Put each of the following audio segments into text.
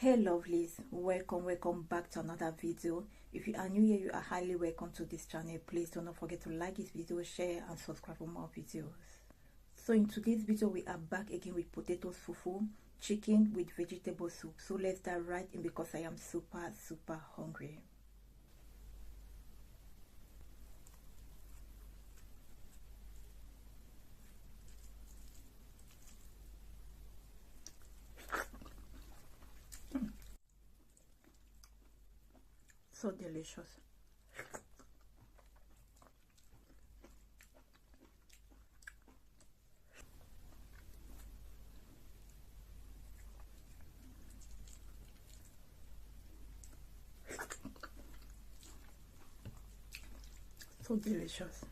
Hey lovelies, welcome back to another video. If you are new here, you are highly welcome to this channel. Please do not forget to like this video, share and subscribe for more videos. So in today's video we are back again with potatoes fufu, chicken with vegetable soup. So let's dive right in because I am super hungry. So delicious. So delicious.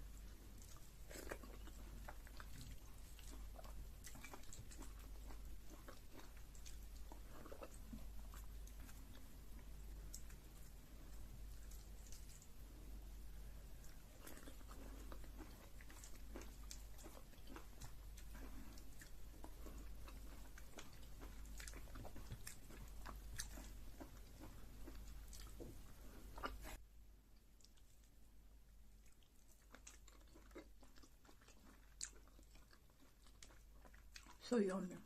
So yummy.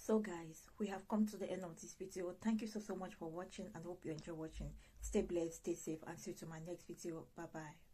So guys, we have come to the end of this video. Thank you so much for watching and hope you enjoy watching. Stay blessed, stay safe, and see you to my next video. Bye bye.